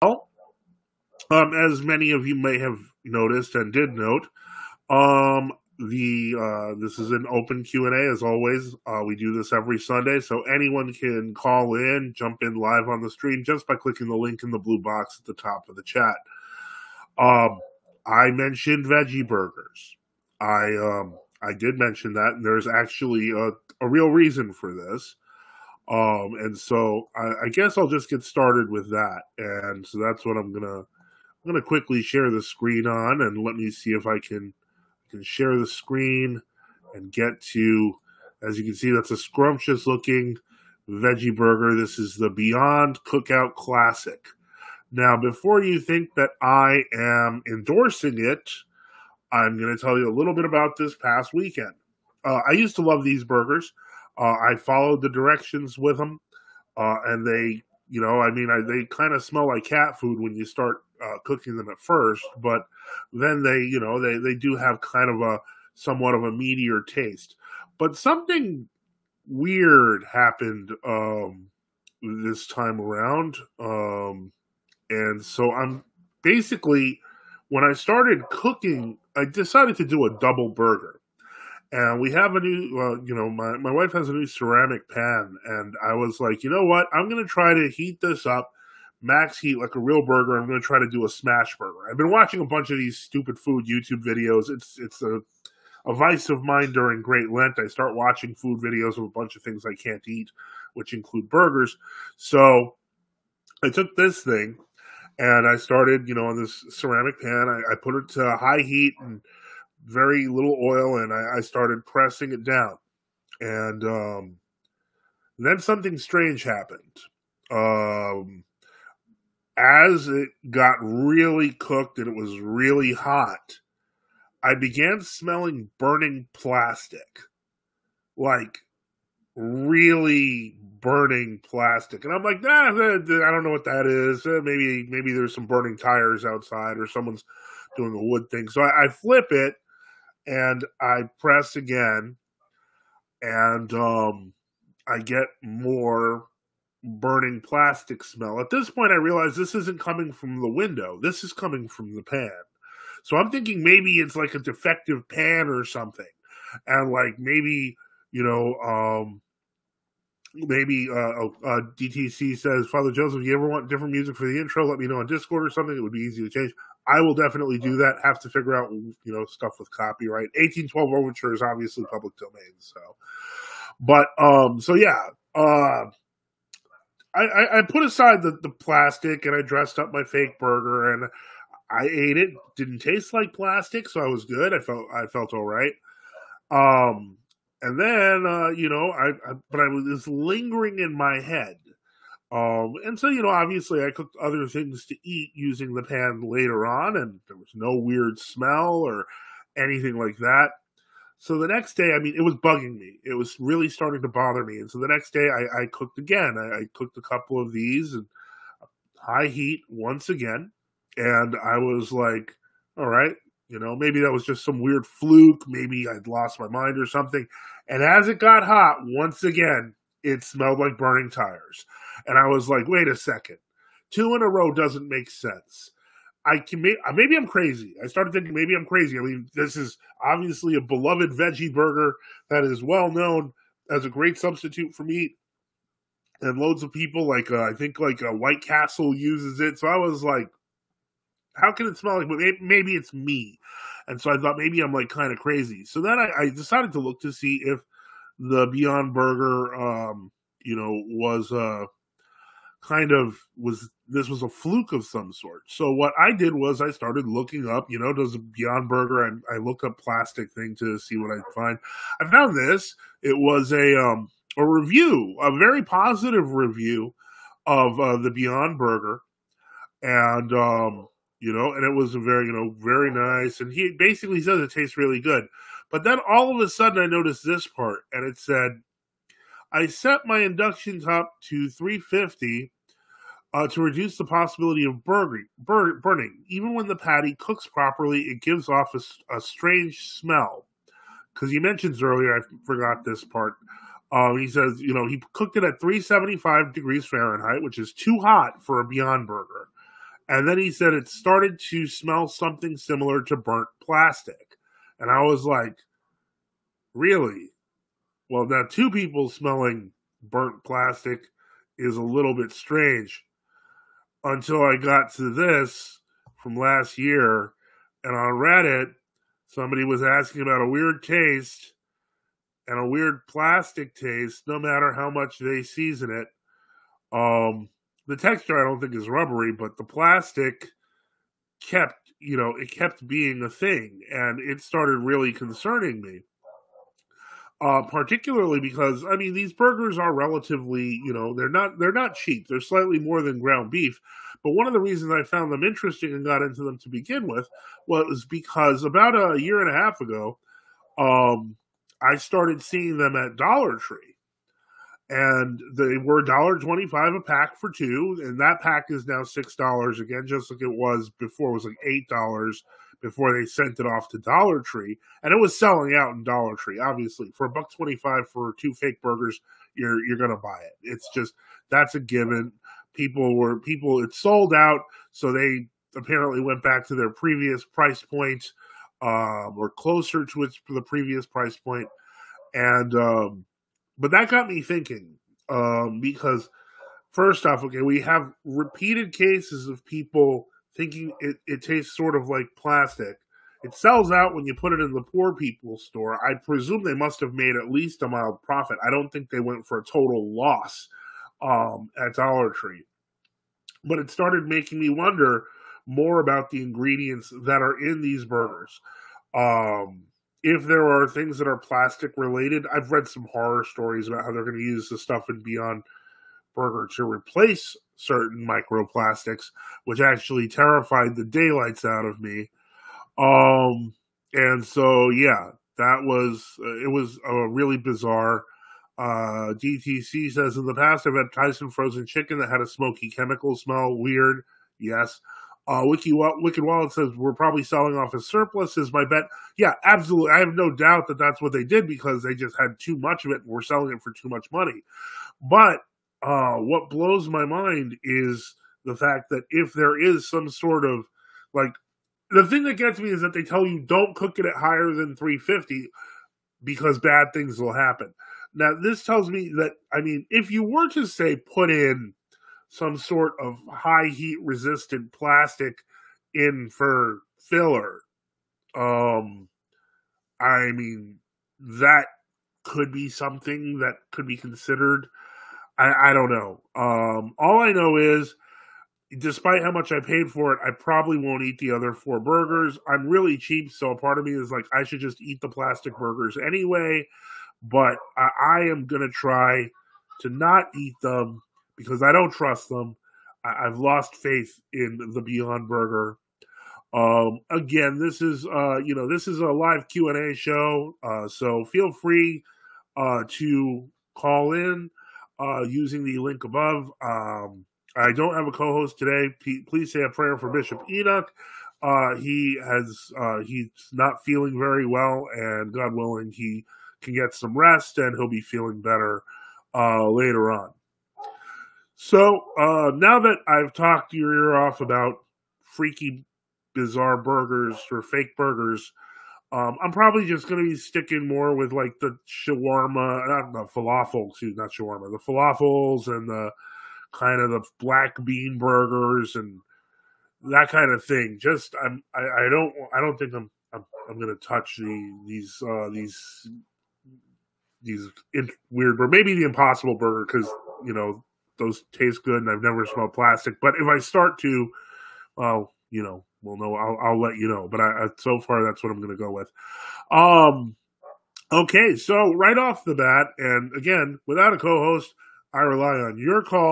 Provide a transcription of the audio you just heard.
Well, as many of you may have noticed and did note, um, the this is an open Q&A as always. We do this every Sunday, so anyone can call in, jump in live on the stream just by clicking the link in the blue box at the top of the chat. Um, I mentioned veggie burgers. I did mention that, and there's actually a real reason for this. And so I guess I'll just get started with that. And so that's what I'm gonna quickly share the screen on, and let me see if I can share the screen and get to. As you can see, that's a scrumptious looking veggie burger. This is the Beyond Cookout Classic. Now, before you think that I am endorsing it, I'm going to tell you a little bit about this past weekend. I used to love these burgers. I followed the directions with them, and they, they kind of smell like cat food when you start cooking them at first, but then they do have kind of a somewhat of a meatier taste. But something weird happened this time around, and so I'm basically when I started cooking, I decided to do a double burger. And we have a new, my wife has a new ceramic pan, and I was like, you know what? I'm going to try to heat this up, max heat like a real burger. I'm going to try to do a smash burger. I've been watching a bunch of these stupid food YouTube videos. It's a vice of mine during Great Lent. I start watching food videos of a bunch of things I can't eat, which include burgers. So I took this thing and I started, on this ceramic pan. I put it to high heat and very little oil, and I started pressing it down. And then something strange happened. As it got really cooked and it was really hot, I began smelling burning plastic. Like, really burning plastic. And I'm like, I don't know what that is. Maybe there's some burning tires outside or someone's doing a wood thing. So I flip it and I press again, and I get more burning plastic smell. At this point, I realize this isn't coming from the window. This is coming from the pan. So I'm thinking maybe it's like a defective pan or something. And like maybe, DTC says, Father Joseph, you ever want different music for the intro? Let me know on Discord or something. It would be easy to change. I will definitely do that. Have to figure out, stuff with copyright. 1812 Overture is obviously public domain. So, but, I put aside the plastic and I dressed up my fake burger and I ate it. Didn't taste like plastic, so I was good. I felt all right. And then, but I was lingering in my head. And so, obviously I cooked other things to eat using the pan later on, and there was no weird smell or anything like that. So the next day, it was bugging me. It was really starting to bother me. And so the next day I cooked again. I cooked a couple of these and high heat once again. And I was like, all right, maybe that was just some weird fluke. Maybe I'd lost my mind or something. And as it got hot, once again, it smelled like burning tires. And I was like, wait a second. 2 in a row doesn't make sense. Maybe I'm crazy. I started thinking maybe I'm crazy. This is obviously a beloved veggie burger that is well known as a great substitute for meat. And loads of people, I think White Castle uses it. So I was like, how can it smell like, maybe it's me. And so I thought maybe I'm like kind of crazy. So then I decided to look to see if the Beyond Burger, this was a fluke of some sort. So what I did was I started looking up, does a Beyond Burger, and I looked up plastic thing to see what I'd find. I found this. It was a review, a very positive review of the Beyond Burger. And, and it was a very, very nice. And he basically says it tastes really good. But then all of a sudden I noticed this part, and it said, I set my induction top to 350 to reduce the possibility of burning. Even when the patty cooks properly, it gives off a strange smell. Because he mentions earlier, I forgot this part. He says, he cooked it at 375 degrees Fahrenheit, which is too hot for a Beyond Burger. And then he said it started to smell something similar to burnt plastic. And I was like, really? Well, now 2 people smelling burnt plastic is a little bit strange until I got to this from last year. And on Reddit, somebody was asking about a weird taste and a weird plastic taste, no matter how much they season it. The texture I don't think is rubbery, but the plastic kept being a thing, and it started really concerning me. Particularly because, I mean, these burgers are relatively, they're not cheap. They're slightly more than ground beef. But one of the reasons I found them interesting and got into them to begin with was because about a year and a half ago, I started seeing them at Dollar Tree. And they were $1.25 a pack for 2, and that pack is now $6 again, just like it was before. It was like $8 before they sent it off to Dollar Tree, and it was selling out in Dollar Tree. Obviously, for $1.25 for 2 fake burgers, you're gonna buy it. It's just, that's a given. It sold out, so they apparently went back to their previous price point, or closer to the previous price point, and. But that got me thinking, because first off, okay, we have repeated cases of people thinking it tastes sort of like plastic. It sells out when you put it in the poor people's store. I presume they must have made at least a mild profit. I don't think they went for a total loss at Dollar Tree. But it started making me wonder more about the ingredients that are in these burgers. If there are things that are plastic related, I've read some horror stories about how they're going to use the stuff in Beyond Burger to replace certain microplastics, which actually terrified the daylights out of me. And so, yeah, it was really bizarre. DTC says, in the past, I've had Tyson frozen chicken that had a smoky chemical smell. Weird. Yes. Wicked Wallet says, we're probably selling off as surplus, is my bet. Yeah, absolutely. I have no doubt that that's what they did, because they just had too much of it and were selling it for too much money. But what blows my mind is the fact that if there is some sort of, like, the thing that gets me is that they tell you don't cook it at higher than 350 because bad things will happen. Now, this tells me that, I mean, if you were to say put in some sort of high heat resistant plastic in for filler, I mean, that could be something that could be considered. I don't know. All I know is, despite how much I paid for it, I probably won't eat the other 4 burgers. I'm really cheap, so a part of me is like, I should just eat the plastic burgers anyway. But I am going to try to not eat them because I don't trust them. I've lost faith in the Beyond Burger. Again, this is a live Q&A show, so feel free to call in using the link above. I don't have a co-host today. Please say a prayer for Bishop Enoch. He's not feeling very well, and God willing, he can get some rest, and he'll be feeling better later on. So now that I've talked your ear off about freaky, bizarre burgers or fake burgers, I'm probably just going to be sticking more with like the shawarma, not the falafel, not shawarma, the falafels and the kind of the black bean burgers and that kind of thing. Just I don't think I'm going to touch these weird, or maybe the Impossible Burger, because those taste good and I've never smelled plastic. But if I start to, well, no, I'll let you know. But so far, that's what I'm going to go with. Okay, so right off the bat, and again, without a co-host, I rely on your call.